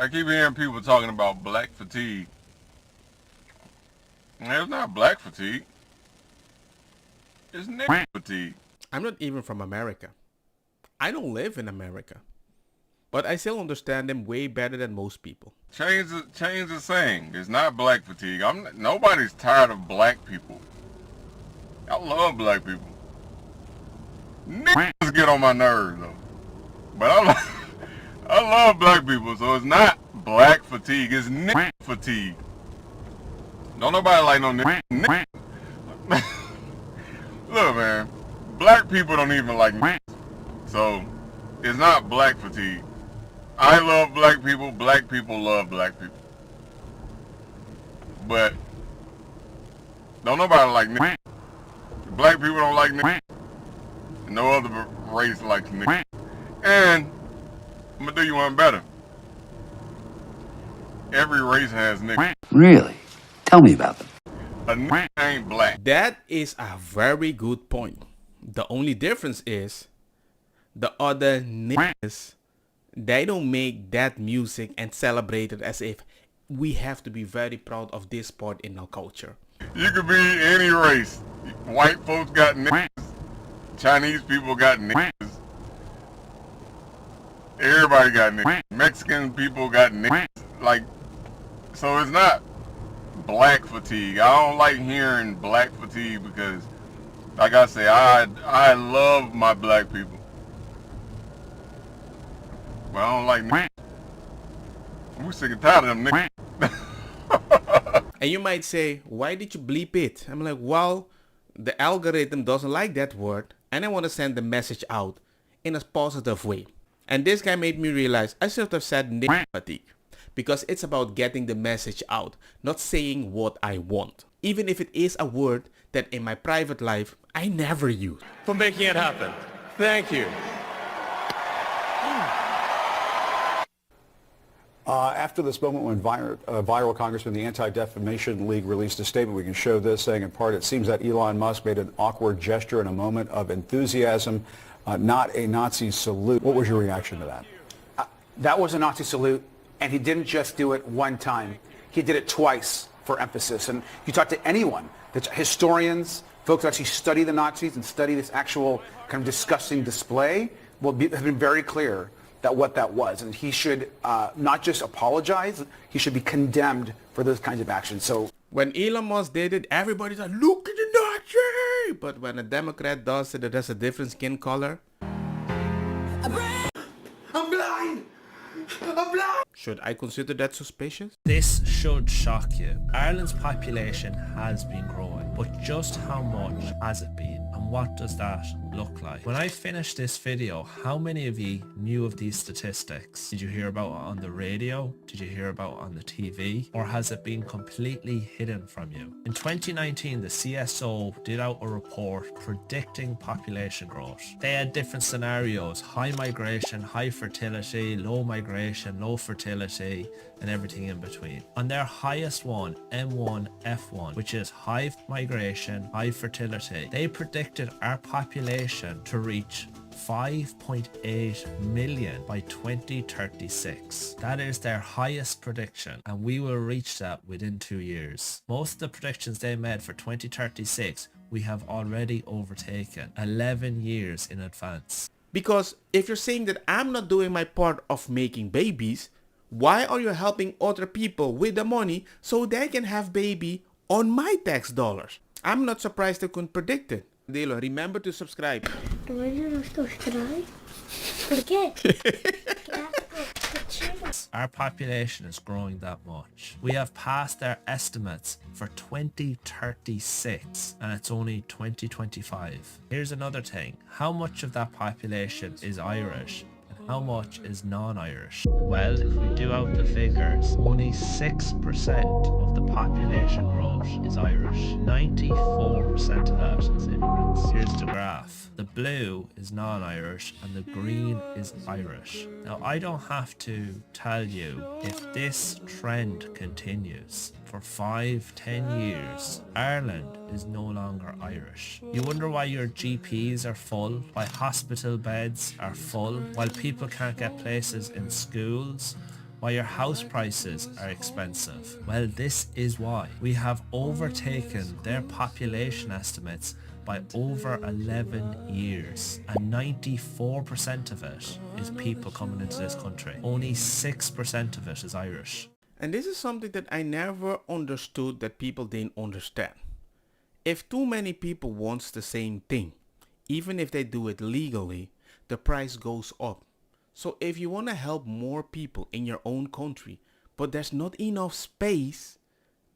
I keep hearing people talking about black fatigue. It's not black fatigue. It's nigga fatigue. I'm not even from America. I don't live in America. But I still understand them way better than most people. Change the saying. It's not black fatigue. Nobody's tired of black people. I love black people. Niggas get on my nerves though. But I love black people, so it's not black fatigue. It's nigga fatigue. Don't nobody like no nigga. Look, man. Black people don't even like niggas. So it's not black fatigue. I love black people love black people. But don't nobody like niggas. Black people don't like niggas. No other race likes niggas. And I'm gonna do you one better. Every race has niggas. Really? Tell me about them. A nigga ain't black. That is a very good point. The only difference is the other niggas, they don't make that music and celebrate it as if we have to be very proud of this part in our culture. You could be any race. White folks got niggas. Chinese people got niggas. Everybody got niggas. Mexican people got niggas. Like, so it's not black fatigue. I don't like hearing black fatigue because, like I say, I love my black people. But I don't like niggas. I'm sick and tired of them niggas. And you might say, why did you bleep it? I'm like, well, the algorithm doesn't like that word and I want to send the message out in a positive way. And this guy made me realize I should have said nigga fatigue because it's about getting the message out, not saying what I want. Even if it is a word that in my private life I never use. For making it happen. Thank you. After this moment when viral Congressman, the Anti-Defamation League released a statement, we can show this, saying in part, it seems that Elon Musk made an awkward gesture in a moment of enthusiasm, not a Nazi salute. What was your reaction to that? That was a Nazi salute, and he didn't just do it one time. He did it twice for emphasis. And you talk to anyone, that's historians, folks who actually study the Nazis and study this actual kind of disgusting display, have been very clear that what that was. And he should not just apologize, he should be condemned for those kinds of actions. So when Elon Musk did it, everybody's like, look at the Nazi! But when a Democrat does it, it has a different skin color. I'm blind! I'm blind! Should I consider that suspicious? This should shock you. Ireland's population has been growing, but just how much has it been? And what does that look like? When I finished this video, how many of you knew of these statistics? Did you hear about it on the radio? Did you hear about it on the TV? Or has it been completely hidden from you? In 2019, the CSO did out a report predicting population growth. They had different scenarios: high migration, high fertility, low migration, low fertility, and everything in between. On their highest one, M1F1, which is high migration, high fertility, they predicted our population to reach 5.8 million by 2036. That is their highest prediction, and we will reach that within 2 years. Most of the predictions they made for 2036 we have already overtaken 11 years in advance. Because if you're saying that I'm not doing my part of making babies, why are you helping other people with the money so they can have baby on my tax dollars? I'm not surprised they couldn't predict it. Dilo, remember to subscribe. Our population is growing that much. We have passed our estimates for 2036 and it's only 2025. Here's another thing. How much of that population is Irish? How much is non-Irish? Well, if we do out the figures, only 6% of the population growth is Irish. 94% of that is immigrants. Here's the graph. The blue is non-Irish and the green is Irish. Now, I don't have to tell you, if this trend continues for 5-10 years, Ireland is no longer Irish. You wonder why your GPs are full, why hospital beds are full, while people can't get places in schools, Why your house prices are expensive? Well, this is why. We have overtaken their population estimates by over 11 years, and 94% of it is people coming into this country. Only 6% of it is Irish. And this is something that I never understood that people didn't understand. If too many people wants the same thing, even if they do it legally, the price goes up. So if you want to help more people in your own country, but there's not enough space,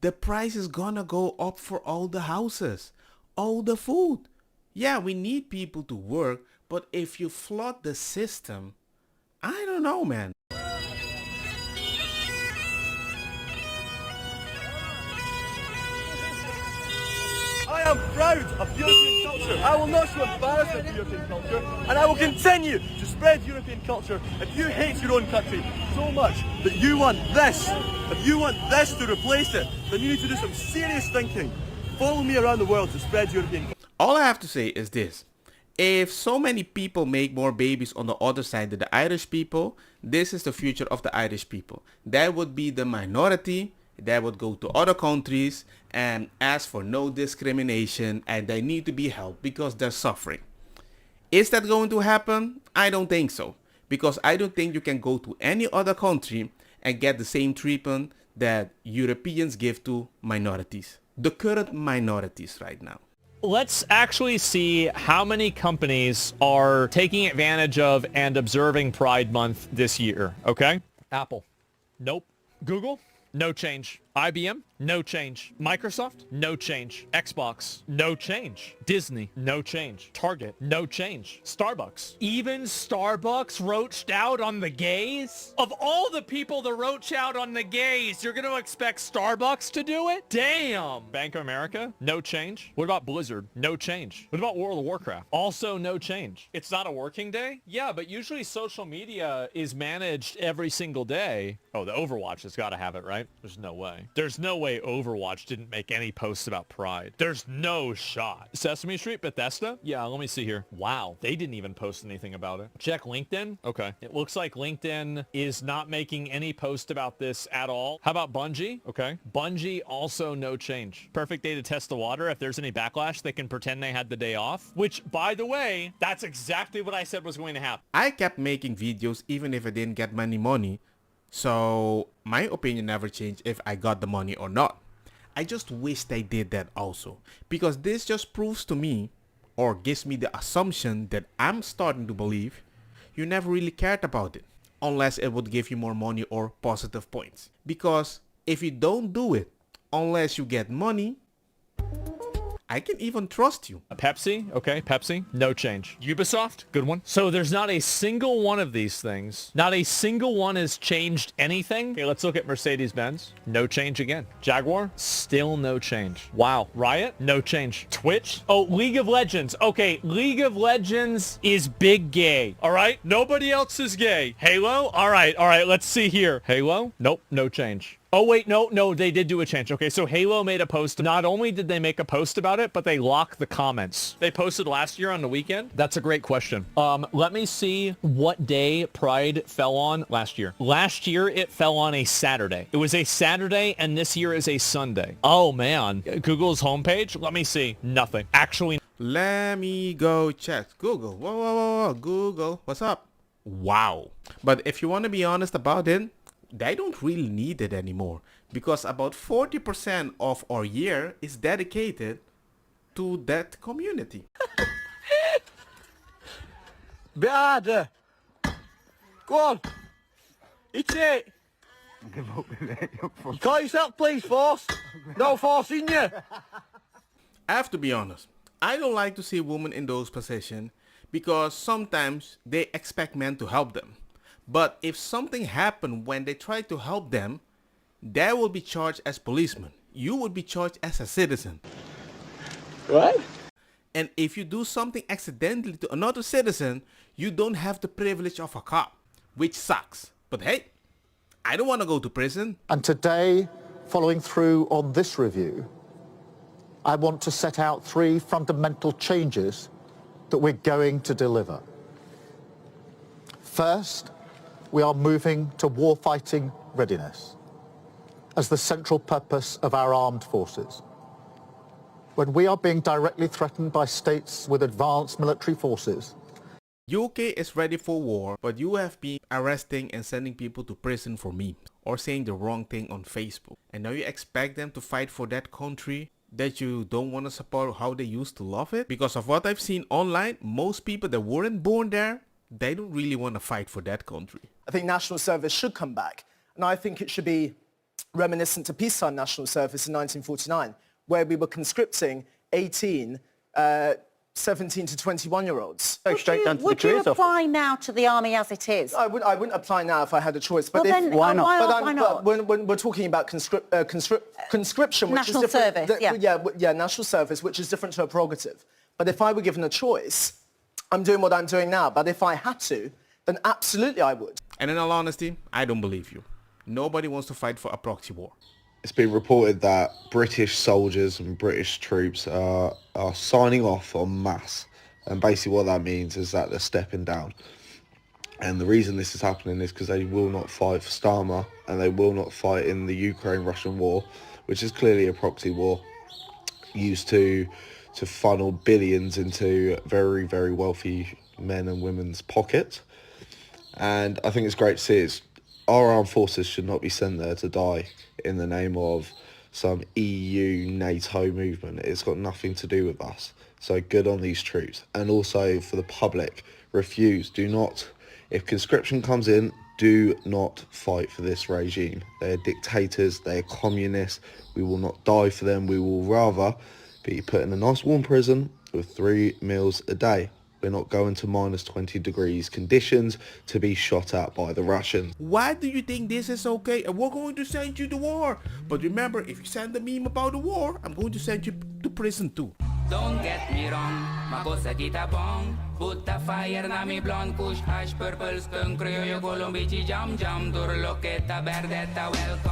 the price is gonna go up for all the houses, all the food. Yeah, we need people to work, but if you flood the system, I don't know, man. I am proud of European culture. I will not show embarrassment to European culture, and I will continue to spread European culture. If you hate your own country so much that you want this, if you want this to replace it, then you need to do some serious thinking. Follow me around the world to spread European culture. All I have to say is this. If so many people make more babies on the other side than the Irish people, this is the future of the Irish people. That would be the minority that would go to other countries and ask for no discrimination, and they need to be helped because they're suffering. Is that going to happen? I don't think so, because I don't think you can go to any other country and get the same treatment that Europeans give to minorities, the current minorities right now. Let's actually see how many companies are taking advantage of and observing Pride Month this year, okay? Apple, nope. Google, no change. IBM, no change. Microsoft, no change. Xbox, no change. Disney, no change. Target, no change. Starbucks. Even Starbucks roached out on the gays? Of all the people that roach out on the gays, you're going to expect Starbucks to do it? Damn. Bank of America, no change. What about Blizzard? No change. What about World of Warcraft? Also no change. It's not a working day? Yeah, but usually social media is managed every single day. Oh, the Overwatch has got to have it, right? There's no way. There's no way Overwatch didn't make any posts about Pride. There's no shot. Sesame Street, Bethesda? Yeah, let me see here. Wow, they didn't even post anything about it. Check LinkedIn. Okay. It looks like LinkedIn is not making any post about this at all. How about Bungie? Okay. Bungie, also no change. Perfect day to test the water. If there's any backlash, they can pretend they had the day off. Which, by the way, that's exactly what I said was going to happen. I kept making videos even if I didn't get any money. So my opinion never changed if I got the money or not. I just wish they did that also, because this just proves to me, or gives me the assumption that I'm starting to believe, you never really cared about it, unless it would give you more money or positive points. Because if you don't do it unless you get money, I can even trust you. Pepsi, okay, Pepsi, no change. Ubisoft, good one. So there's not a single one of these things. Not a single one has changed anything. Okay, let's look at Mercedes-Benz. No change again. Jaguar, still no change. Wow. Riot, no change. Twitch, oh, League of Legends. Okay, League of Legends is big gay. All right, nobody else is gay. Halo, all right, let's see here. Halo, nope, no change. Oh, wait, no, they did do a change. Okay, so Halo made a post. Not only did they make a post about it, but they locked the comments. They posted last year on the weekend. That's a great question. Let me see what day Pride fell on last year. Last year, it fell on a Saturday. It was a Saturday, and this year is a Sunday. Oh, man. Google's homepage? Let me see. Nothing. Actually, Let me go check. Google. Whoa. Google. What's up? Wow. But if you want to be honest about it, they don't really need it anymore, because about 40% of our year is dedicated to that community. Bit harder. Go on. Eat it. You call yourself police force? No force in you. I have to be honest. I don't like to see women in those positions, because sometimes they expect men to help them. But if something happened when they try to help them, they will be charged as policemen. You would be charged as a citizen. What? And if you do something accidentally to another citizen, you don't have the privilege of a cop, which sucks. But hey, I don't want to go to prison. And today, following through on this review, I want to set out 3 fundamental changes that we're going to deliver. First, we are moving to warfighting readiness as the central purpose of our armed forces. When we are being directly threatened by states with advanced military forces, UK is ready for war, but you have been arresting and sending people to prison for memes or saying the wrong thing on Facebook. And now you expect them to fight for that country that you don't want to support how they used to love it? Because of what I've seen online, most people that weren't born there, they don't really want to fight for that country. I think national service should come back. And I think it should be reminiscent to peacetime national service in 1949, where we were conscripting 17 to 21-year-olds. Would you apply now to the army as it is? I wouldn't apply now if I had a choice. But well, then, why not? Why not? But when we're talking about conscription, which national is different, service, yeah, national service, which is different to a prerogative. But if I were given a choice, I'm doing what I'm doing now. But if I had to, then absolutely I would. And in all honesty, I don't believe you. Nobody wants to fight for a proxy war. It's been reported that British soldiers and British troops are signing off en masse. And basically what that means is that they're stepping down. And the reason this is happening is because they will not fight for Starmer and they will not fight in the Ukraine-Russian war, which is clearly a proxy war used to funnel billions into very, very wealthy men and women's pockets. And I think it's great to see our armed forces should not be sent there to die in the name of some EU, NATO movement. It's got nothing to do with us. So good on these troops. And also for the public, refuse, do not, if conscription comes in, do not fight for this regime. They're dictators, they're communists. We will not die for them. We will rather be put in a nice warm prison with 3 meals a day. We're not going to minus 20 degrees conditions to be shot at by the Russians. Why do you think this is okay? And we're going to send you to war. But remember, if you send a meme about the war, I'm going to send you to prison too. Don't get me wrong, ma cosa dita bong. Put the fire na mi blonde kush hash purple skunk creo yo colombici jam jam dur loqueta verdetta welcome.